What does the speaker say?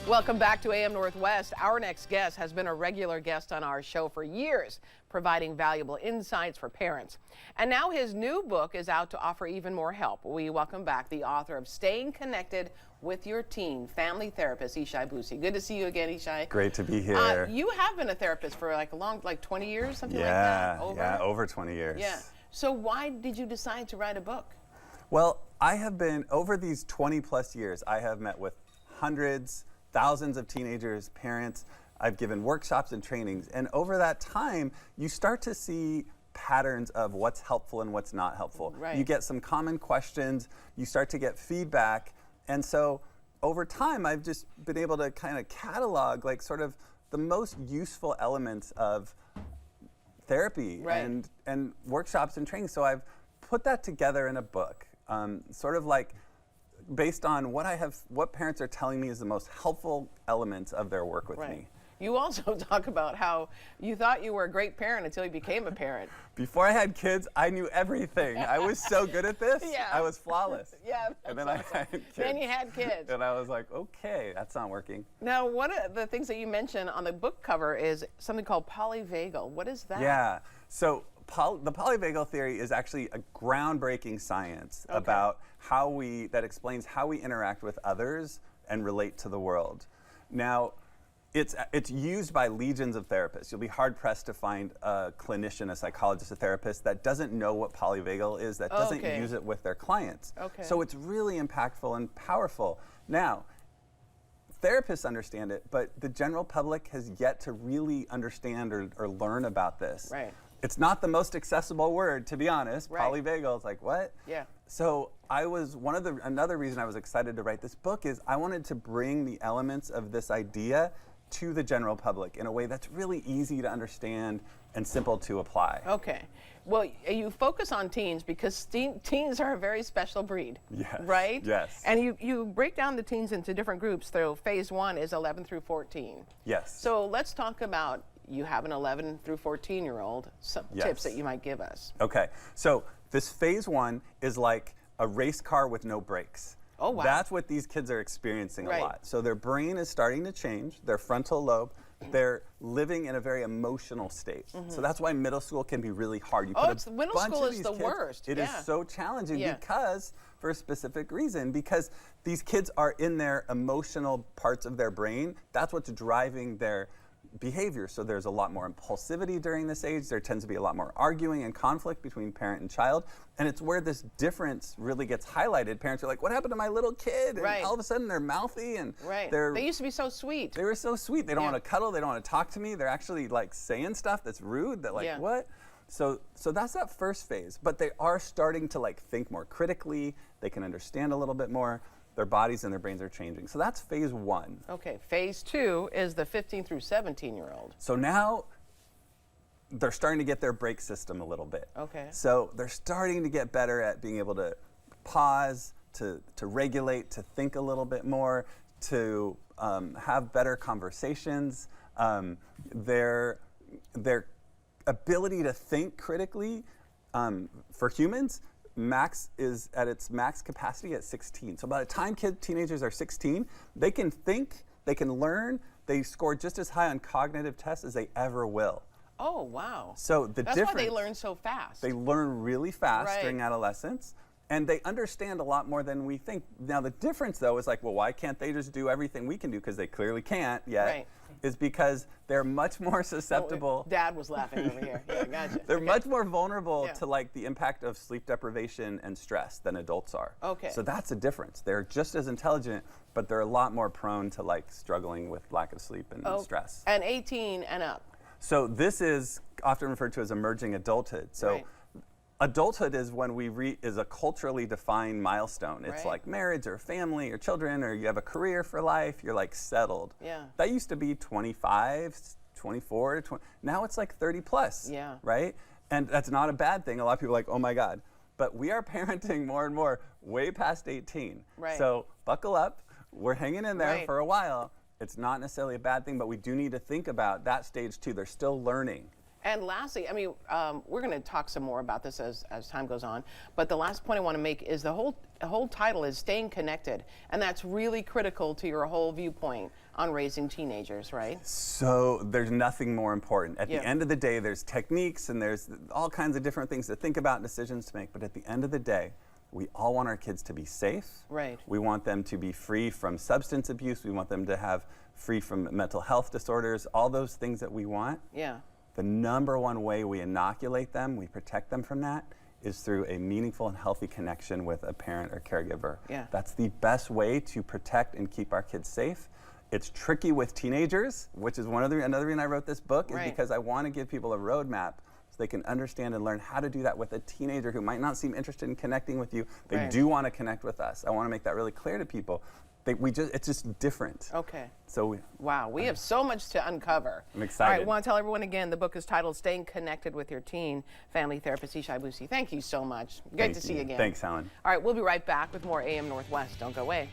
Welcome back to AM Northwest. Our next guest has been a regular guest on our show for years, providing valuable insights for parents. And now his new book is out to offer even more help. We welcome back the author of Staying Connected with Your Teen, family therapist Yshai Boussi. Good to see you again, Yshai. Great to be here. You have been a therapist for like 20 years, something like that? Over 20 years. Yeah. So why did you decide to write a book? Well, I have been, over these 20 plus years, I have met with hundreds, thousands of teenagers, parents. I've given workshops and trainings. And over that time, you start to see patterns of what's helpful and what's not helpful. Right. You get some common questions, you start to get feedback. And so over time, I've just been able to kind of catalog like sort of the most useful elements of therapy and workshops and trainings. So I've put that together in a book, sort of like based on what parents are telling me is the most helpful elements of their work with me. You also talk about how you thought you were a great parent until you became a parent. Before I had kids, I knew everything. I was so good at this. Yeah. I was flawless. Yeah. And then I had kids. Then you had kids. And I was like, okay, that's not working. Now, one of the things that you mentioned on the book cover is something called polyvagal. What is that? Yeah. So the polyvagal theory is actually a groundbreaking science about that explains how we interact with others and relate to the world. Now, it's used by legions of therapists. You'll be hard pressed to find a clinician, a psychologist, a therapist that doesn't know what polyvagal is, that doesn't use it with their clients. So it's really impactful and powerful. Now, therapists understand it, but the general public has yet to really understand or learn about this. Right. It's not the most accessible word, to be honest. Polyvagal, it's like, what? Yeah. So another reason I was excited to write this book is I wanted to bring the elements of this idea to the general public in a way that's really easy to understand and simple to apply. Okay. Well, you focus on teens because teens are a very special breed. Yes. Right? Yes. And you break down the teens into different groups. So phase 1 is 11 through 14. Yes. So let's talk about, you have an 11 through 14-year-old, some tips that you might give us. Okay. So this phase 1 is like a race car with no brakes. Oh, wow. That's what these kids are experiencing a lot. So their brain is starting to change, their frontal lobe. They're living in a very emotional state. So that's why middle school can be really hard. Middle school is the worst. It is so challenging because, for a specific reason, because these kids are in their emotional parts of their brain. That's what's driving their behavior. So there's a lot more impulsivity during this age. There tends to be a lot more arguing and conflict between parent and child. And it's where this difference really gets highlighted. Parents are like, what happened to my little kid? And all of a sudden they're mouthy and they used to be so sweet. They were so sweet. They don't want to cuddle. They don't want to talk to me. They're actually like saying stuff that's rude, that like, what? So that's that first phase. But they are starting to like think more critically. They can understand a little bit more. Their bodies and their brains are changing. So that's phase 1. Okay, phase 2 is the 15 through 17-year-old. So now they're starting to get their brake system a little bit. Okay. So they're starting to get better at being able to pause, to regulate, to think a little bit more, to have better conversations. Their ability to think critically for humans is at its max capacity at 16. So by the time teenagers are 16, they can think, they can learn, they score just as high on cognitive tests as they ever will. Oh, wow. So that's why they learn so fast. They learn really fast during adolescence, and they understand a lot more than we think. Now the difference though is like, well, why can't they just do everything we can do? Because they clearly can't yet. Is because they're much more susceptible. Dad was laughing over here. Yeah, gotcha. They're much more vulnerable to like the impact of sleep deprivation and stress than adults are. Okay. So that's a difference. They're just as intelligent, but they're a lot more prone to like struggling with lack of sleep and stress. And 18 and up. So this is often referred to as emerging adulthood. So adulthood is when is a culturally defined milestone. It's like marriage or family or children, or you have a career for life, you're like settled. Yeah. That used to be 25, 24, 20. Now it's like 30 plus, right? And that's not a bad thing. A lot of people are like, oh my God. But we are parenting more and more way past 18. So buckle up. We're hanging in there for a while. It's not necessarily a bad thing, but we do need to think about that stage too. They're still learning. And lastly, I mean, we're going to talk some more about this as time goes on, but the last point I want to make is the whole title is Staying Connected, and that's really critical to your whole viewpoint on raising teenagers, right? So there's nothing more important. At the end of the day, there's techniques and there's all kinds of different things to think about and decisions to make, but at the end of the day, we all want our kids to be safe. Right. We want them to be free from substance abuse. We want them to have free from mental health disorders, all those things that we want. Yeah. The number one way we inoculate them, we protect them from that, is through a meaningful and healthy connection with a parent or caregiver. Yeah. That's the best way to protect and keep our kids safe. It's tricky with teenagers, which is another reason I wrote this book, is because I want to give people a roadmap so they can understand and learn how to do that with a teenager who might not seem interested in connecting with you. They do want to connect with us. I want to make that really clear to people. It's just different. Okay. So wow, we have so much to uncover. I'm excited. All right, I want to tell everyone again, the book is titled Staying Connected with Your Teen. Family therapist Yshai Boussi. Thank you so much. Great to see you again. Thanks, Helen. All right, we'll be right back with more AM Northwest. Don't go away.